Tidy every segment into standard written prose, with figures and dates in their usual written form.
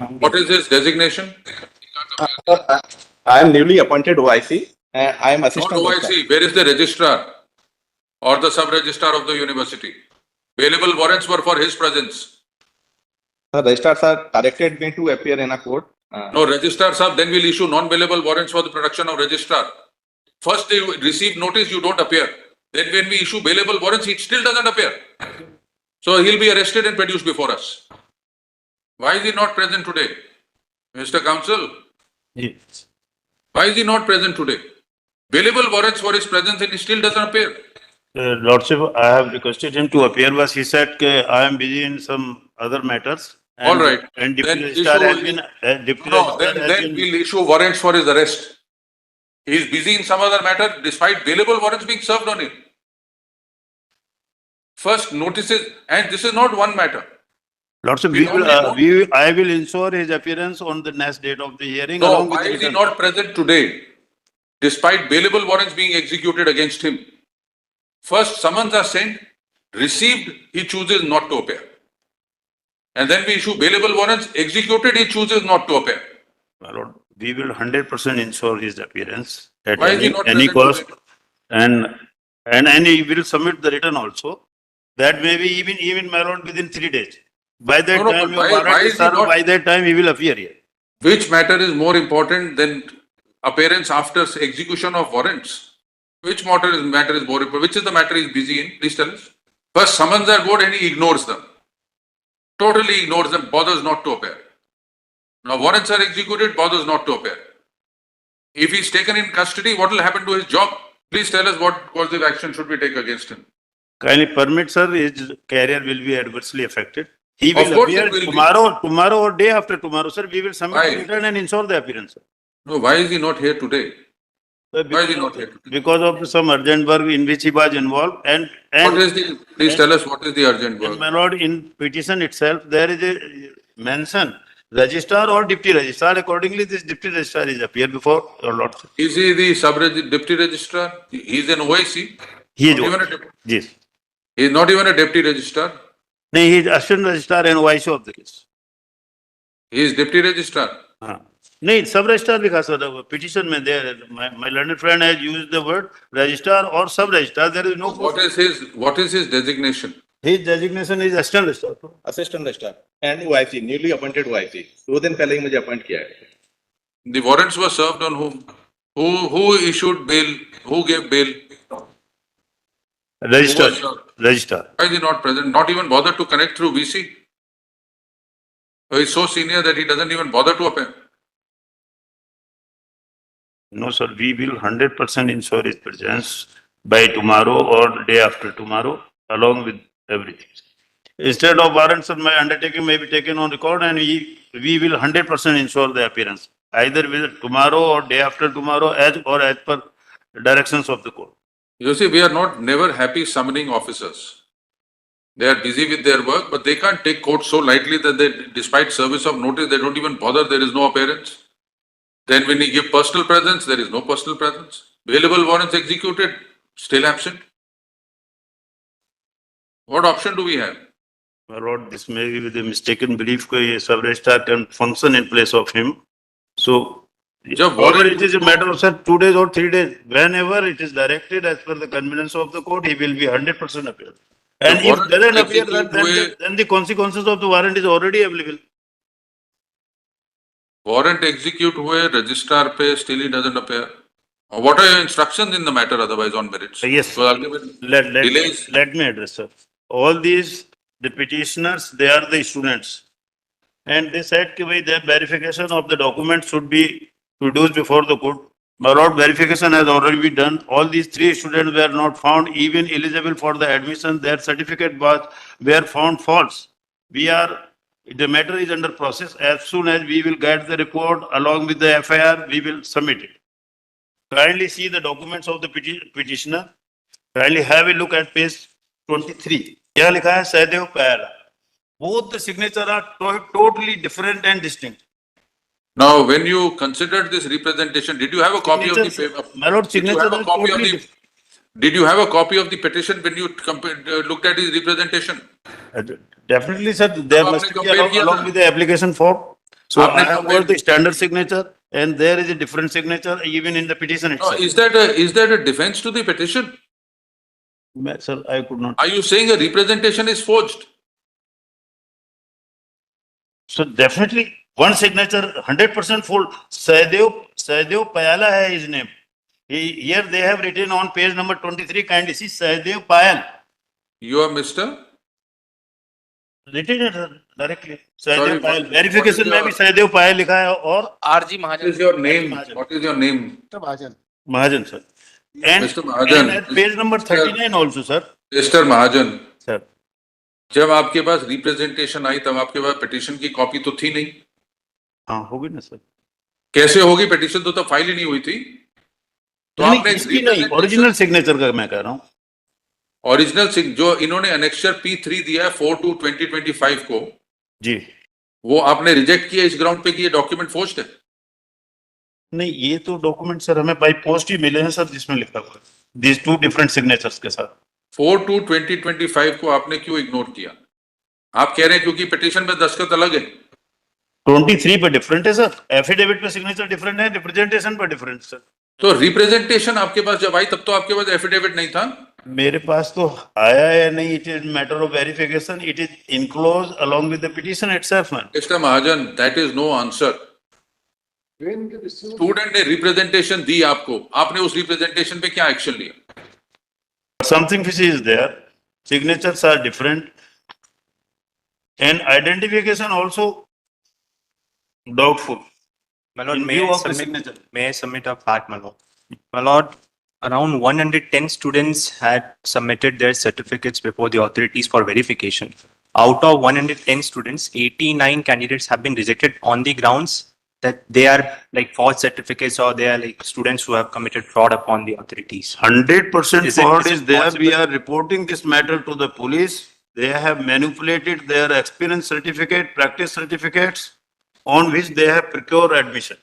What is his designation? I am newly appointed OIC. I am Not assistant. OIC. Where is the registrar or the sub-registrar of the university? Bailable warrants were for his presence. The registrars are directed me to appear in a court. No, registrar sir, then we'll issue non-bailable warrants for the production of registrar. First they receive notice, you don't appear. Then when we issue bailable warrants, he still doesn't appear. So he'll be arrested and produced before us. Why is he not present today? Mr. Counsel, Yes. why is he not present today? Bailable warrants for his presence and he still doesn't appear. Lordship, I have requested him to appear, but he said I am busy in some other matters. And, All right. And Then deputy registrar has issue- been, deputy No, registrar has then been. we'll issue warrants for his arrest. He is busy in some other matter despite bailable warrants being served on him. First notices, and this is not one matter. Lordship, We only I will ensure his appearance on the next date of the hearing. No, along with why the is he written- not present today? Despite bailable warrants being executed against him. First summons are sent, received, he chooses not to appear. And then we issue bailable warrants, executed, he chooses not to appear. My lord, we will 100% ensure his appearance at Why is he any, not any present cost. And he will submit the written also. That may be even my lord within 3 days. By that No, time, but your why warrant is is he served, not- by that time he will appear here. Which matter is more important than appearance after execution of warrants? Which matter is more important? Which is the matter he's busy in? Please tell us. First summons are good and he ignores them. Totally ignores them, bothers not to appear. Now warrants are executed, bothers not to appear. If he's taken in custody, what will happen to his job? Please tell us what course of action should we take against him. Kindly permit, sir, his career will be adversely affected. He Of will course appear it will be. tomorrow or day after tomorrow, sir. We will submit Why? the return and ensure the appearance, sir. No, why is he not here today? Sir, Why is he not here today? Because of some urgent work in which he was involved and What is the, please tell us what is the urgent And work? my lord, in petition itself, there is a mention, registrar or deputy registrar. Accordingly, this deputy registrar is appear before your lordship. Is he the deputy registrar? He is an OIC. He is Not even what? a, Yes. he is not even a deputy registrar. No, he is assistant registrar and OIC of the case. He is deputy registrar. हाँ. नहीं, सब registrar लिखा sir, petition में there, my learned friend has used the word registrar or sub registrar. There is no. What is his designation? His designation is assistant registrar. Assistant registrar and OIC, newly appointed OIC. 2 दिन पहले ही मुझे appoint किया है. The warrants were served on whom? Who issued bail? Who gave bail? Registrar. Who was served? Registrar. Why is he not present? Not even bother to connect through VC? He is so senior that he doesn't even bother to appear. No, sir, we will 100% ensure his presence by tomorrow or day after tomorrow, along with everything. Instead of warrant, sir, my undertaking may be taken on record and we will 100% ensure the appearance, either with tomorrow or day after tomorrow, as per directions of the court. You see, we are never happy summoning officers. They are busy with their work, but they can't take court so lightly that they, despite service of notice, they don't even bother, there is no appearance. Then when you give personal presence, there is no personal presence. Bailable warrants executed, still absent. What option do we have? My lord, this may be with a mistaken belief that a sub-registrar can function in place of him. So, Jab whether warrant- it is a matter of, sir, 2 days or 3 days, whenever it is directed as per the convenience of the court, he will be 100% appear. And The if warrant doesn't appear, execute then the consequences of the warrant is already available. Warrant execute हुए, registrar पे, still he doesn't appear. What are your instructions in the matter otherwise on merits? Yes. So ultimately, delays. Let me address, sir. All these, the petitioners, they are the students. And they said that the verification of the document should be produced before the court. My lord, verification has already been done. All these 3 students were not found even eligible for the admission. Their certificate were found false. The matter is under process. As soon as we will get the report along with the FIR, we will submit it. Kindly see the documents of the petitioner. Kindly have a look at page 23. यहाँ लिखा है सहदेव पहला. Both the signatures are totally different and distinct. Now, when you considered this representation, did you have a copy of the paper? My lord, Did you signatures have are a copy of totally the, different. did you have a copy of the petition when you looked at his representation? Definitely, sir, there अब must आपने be compare किया along था? with the application form. So I आपने have complaint- got the standard signature and there is a different signature even in the petition No, itself. is that a defense to the petition? Sir, I could not. Are you saying a representation is forged? So definitely one signature, 100% full. Sahdev Payala hai his name. Here they have written on page number 23, kindly see Sahdev Payal. You are Mr. Written it directly. Sorry, Sahdev Payal. what- Verification what is में भी Sahdev Payal लिखा है और RG What Mahajan. is your name? Mahajan. What is your name? Mahajan sir. And, Mr. Mahajan. and at page number 39 also sir. Mr. Mahajan, Sir. जब आपके पास representation आई तब आपके पास petition की कॉपी तो थी नहीं. हाँ होगी ना सर. कैसे होगी? पिटीशन तो तब फाइल ही नहीं हुई थी. तो नहीं, आपने इसकी नहीं, ओरिजिनल सिग्नेचर का मैं कह रहा हूँ. ओरिजिनल सिंह जो इन्होंने अनेक्चर P3 दिया है 4/2/2025 को, जी. वो आपने रिजेक्ट किया इस ग्राउंड पे कि ये डॉक्यूमेंट फोर्ज्ड है. नहीं ये तो डॉक्यूमेंट सर हमें बाई पोस्ट ही मिले हैं सर जिसमें लिखा हुआ है. These two different signatures के साथ. 4/2/2025 को आपने क्यों इग्नोर किया? आप कह रहे हैं क्योंकि पिटीशन में दस्तखत अलग है. 23 पे डिफरेंट है सर. एफिडेविट पे सिग्नेचर डिफरेंट है, रिप्रेजेंटेशन पे डिफरेंट सर. तो रिप्रेजेंटेशन आपके पास जब आई तब तो आपके पास एफिडेविट नहीं था. मेरे पास तो आया है नहीं. It is matter of verification. It is inclose along with the petition itself man. Mister Mahajan, that is no answer. Student ने रिप्रेजेंटेशन दी आपको, आपने उस रिप्रेजेंटेशन पे क्या एक्शन लिया? Something which is there, signatures are different and identification also doubtful. My lord, In may view I of the submit, signature. may I submit a fact, my lord? My lord, around 110 students had submitted their certificates before the authorities for verification. Out of 110 students, 89 candidates have been rejected on the grounds that they are like false certificates or they are like students who have committed fraud upon the authorities. 100% Is it- fraud is is it there. possible? We are reporting this matter to the police. They have manipulated their experience certificate, practice certificates on which they have procured admission.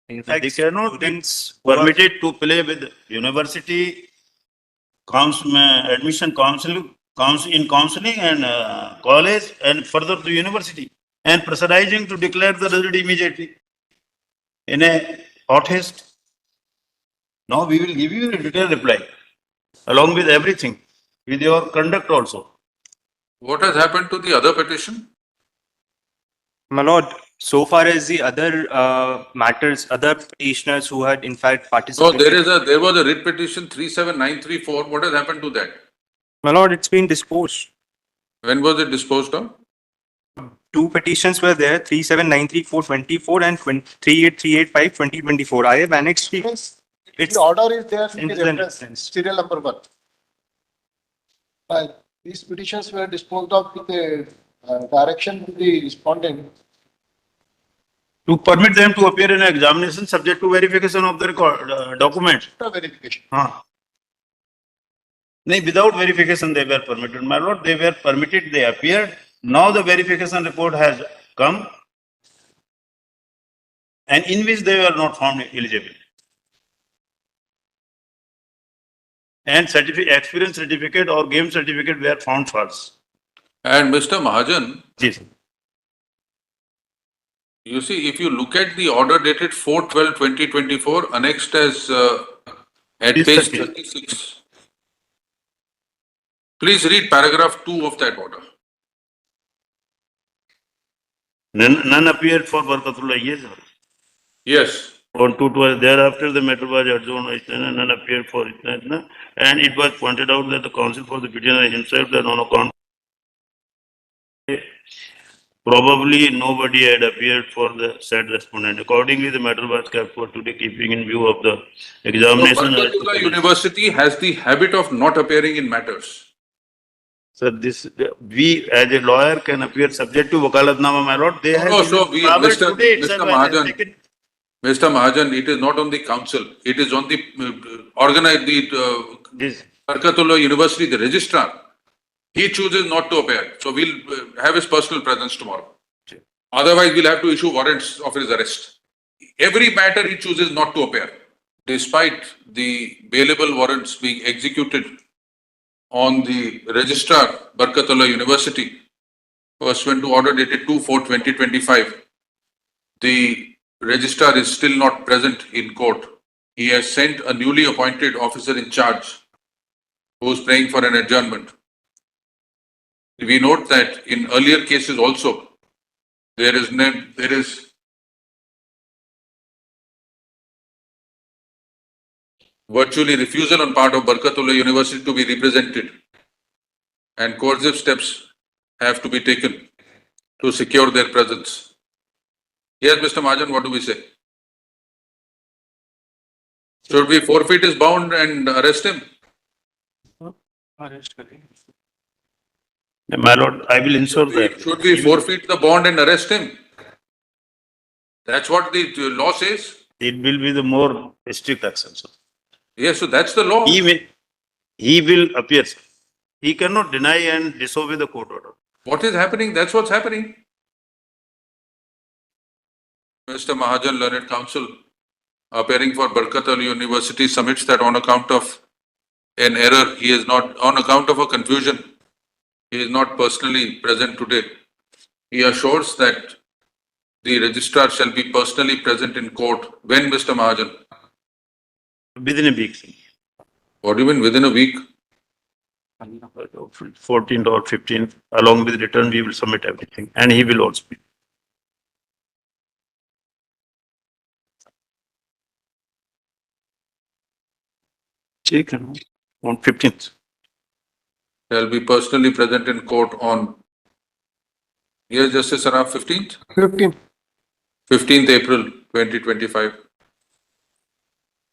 In fact, They cannot be students who are- permitted to play with university admission in counseling and college and further to university and pressurizing to declare the result immediately in a hot haste. Now we will give you a detailed reply along with everything, with your conduct also. What has happened to the other petition? My lord, so far as the other matters, other petitioners who had in fact No, participated. there was a writ petition 37934. What has happened to that? My lord, it's been disposed. When was it disposed of? Two petitions were there, 3793424 and 38385/2024. I have annexed the. It's The order is there in the Incident reference, reference. serial number 1. These petitions were disposed of with a direction to the respondent. To permit them to appear in an examination subject to verification of the record, documents. After verification. हाँ. नहीं, without verification they were permitted. My lord, they were permitted, they appeared. Now the verification report has come and in which they were not found eligible. And experience certificate or game certificate were found false. And Mr. Mahajan, Yes. you see, if you look at the order dated 4/12/2024, annexed as at Yes, page sir. 36. Please read paragraph 2 of that order. None appeared for Barkatullah, yes. Sir. Yes. On 2/12, thereafter the matter was adjourned, none appeared for it. And it was pointed out that the counsel for the petitioner himself that on account probably nobody had appeared for the said respondent. Accordingly, the matter was kept for today, keeping in view of the So examination. Barkatullah University has the habit of not appearing in matters. Sir, we as a lawyer can appear subject to wakalatnama, my lord. They have. No, so we- power Mr. today itself Mr. has Mahajan, taken- Mr. Mahajan, it is not on the council. It is on the This, Barkatullah University, the registrar. He chooses not to appear. So we'll have his personal presence tomorrow. Otherwise, we'll have to issue warrants of his arrest. Every matter he chooses not to appear, despite the bailable warrants being executed on the registrar, Barkatullah University. pursuant to order dated 2/4/2025, the registrar is still not present in court. He has sent a newly appointed officer in charge who is praying for an adjournment. We note that in earlier cases also, there is virtually refusal on part of Barkatullah University to be represented, and coercive steps have to be taken to secure their presence. Yes, Mr. Mahajan, what do we say? Should we forfeit his bond and arrest him? My lord, I will ensure that. Should we forfeit the bond and arrest him? That's what the law says. It will be the more strict action, sir. Yes, so that's the law. He will appear, sir. He cannot deny and disobey the court order. What is happening? That's what's happening. Mr. Mahajan, Learned Counsel, appearing for Barkatullah University, submits that on account of an error, he is not, on account of a confusion, he is not personally present today. He assures that the registrar shall be personally present in court. When, Mr. Mahajan? Within a week, sir. What do you mean within a week? 14th or 15th, along with return, we will submit everything, and he will also be. On 15th. Shall be personally present in court on, yes, Justice Saraf, 15th? 15. 15th April 2025.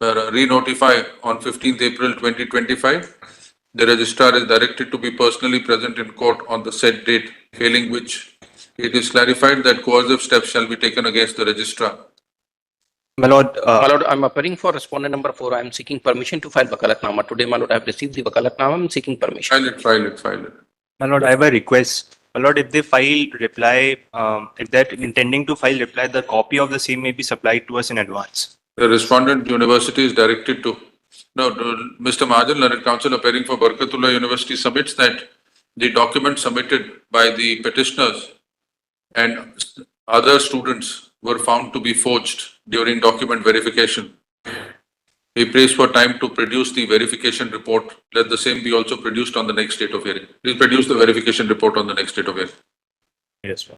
Re-notify on 15th April 2025. The registrar is directed to be personally present in court on the said date, failing which it is clarified that coercive steps shall be taken against the registrar. My lord, My lord, I'm appearing for respondent number 4. I'm seeking permission to file Wakalatnama. Today, my lord, I have received the Wakalatnama. I'm seeking permission. File it. my lord, I have a request. My lord, if they file reply, if they're intending to file reply, the copy of the same may be supplied to us in advance. The respondent university is directed to, Mr. Mahajan, Learned Counsel, appearing for Barkatullah University, submits that the document submitted by the petitioners and other students were found to be forged during document verification. He prays for time to produce the verification report. Let the same be also produced on the next date of hearing. Please produce the verification report on the next date of hearing. Yes, sir.